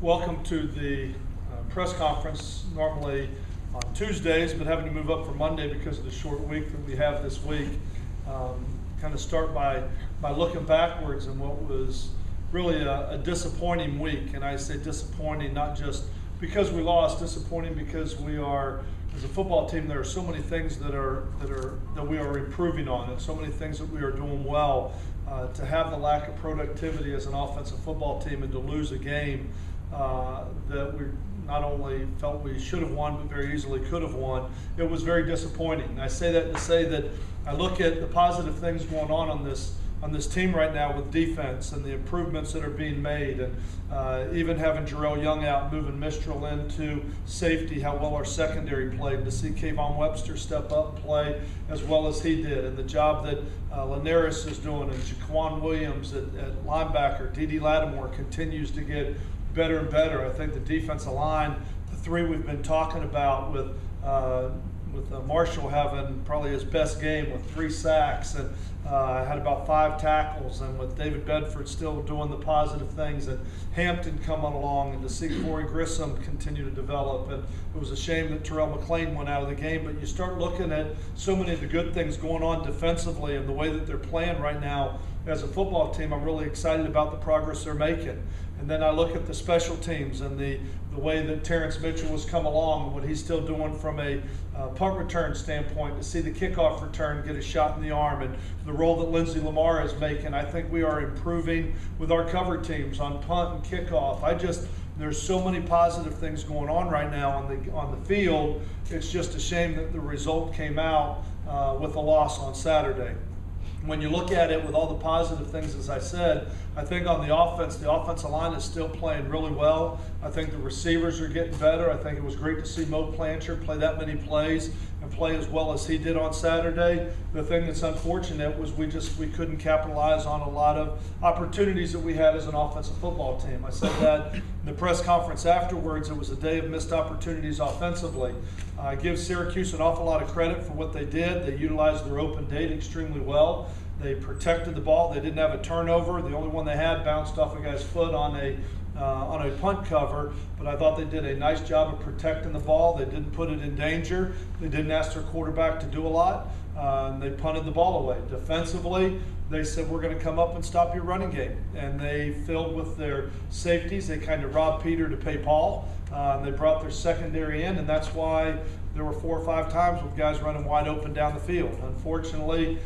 Welcome to the press conference, normally on Tuesdays, but having to move up for Monday because of the short week that we have this week. Kind of start by looking backwards and what was really a disappointing week. And I say disappointing not just because we lost, disappointing because we are, as a football team, there are so many things that we are improving on, and so many things that we are doing well. To have the lack of productivity as an offensive football team and to lose a game that we not only felt we should have won, but very easily could have won, it was very disappointing. And I say that to say that I look at the positive things going on this team right now with defense and the improvements that are being made, and even having Jarrell Young out, moving Mistral into safety, how well our secondary played, to see Kayvon Webster step up and play as well as he did, and the job that Linares is doing, and Jaquan Williams at linebacker, D.D. Lattimore continues to get better and better. I think the defensive line, the three we've been talking about with Marshall having probably his best game with 3 sacks and had about 5 tackles, and with David Bedford still doing the positive things, and Hampton coming along, and to see Corey Grissom continue to develop. And it was a shame that Terrell McLean went out of the game, but you start looking at so many of the good things going on defensively and the way that they're playing right now as a football team. I'm really excited about the progress they're making. And then I look at the special teams and the way that Terrence Mitchell has come along and what he's still doing from a punt return standpoint, to see the kickoff return get a shot in the arm, and the role that Lindsey Lamar is making. I think we are improving with our cover teams on punt and kickoff. There's so many positive things going on right now on the field. It's just a shame that the result came out with a loss on Saturday. When you look at it with all the positive things, as I said, I think on the offensive line is still playing really well. I think the receivers are getting better. I think it was great to see Mo Blanchard play that many plays and play as well as he did on Saturday. The thing that's unfortunate was we couldn't capitalize on a lot of opportunities that we had as an offensive football team. I said that in the press conference afterwards. It was a day of missed opportunities offensively. I give Syracuse an awful lot of credit for what they did. They utilized their open date extremely well. They protected the ball. They didn't have a turnover. The only one they had bounced off a guy's foot on a punt cover, but I thought they did a nice job of protecting the ball. They didn't put it in danger. They didn't ask their quarterback to do a lot. And they punted the ball away. Defensively, they said, we're going to come up and stop your running game. And they filled with their safeties. They kind of robbed Peter to pay Paul. They brought their secondary in, and that's why there were 4 or 5 times with guys running wide open down the field. Unfortunately,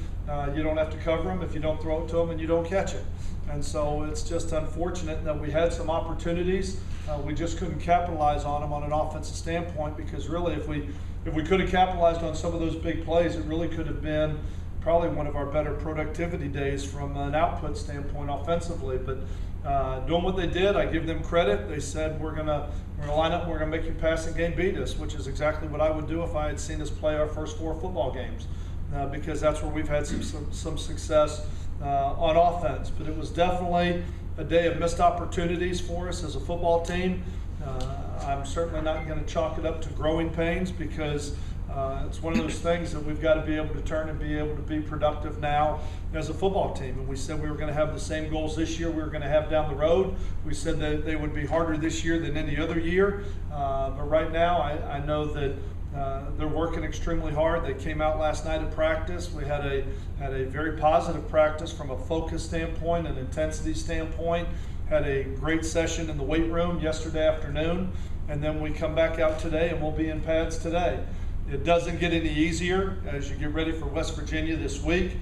you don't have to cover them if you don't throw it to them and you don't catch it. And so it's just unfortunate that we had some opportunities. We just couldn't capitalize on them on an offensive standpoint, because really if we could have capitalized on some of those big plays, it really could have been probably one of our better productivity days from an output standpoint offensively. But doing what they did, I give them credit. They said, we're gonna line up and we're gonna make your passing game beat us, which is exactly what I would do if I had seen us play our first 4 football games. Because that's where we've had some success on offense. But it was definitely a day of missed opportunities for us as a football team. I'm certainly not going to chalk it up to growing pains, because it's one of those things that we've got to be able to turn and be able to be productive now as a football team. And we said we were going to have the same goals this year we were going to have down the road. We said that they would be harder this year than any other year. But right now I know that they're working extremely hard. They came out last night at practice. We had a very positive practice from a focus standpoint and intensity standpoint. Had a great session in the weight room yesterday afternoon, and then we come back out today and we'll be in pads today. It doesn't get any easier as you get ready for West Virginia this week.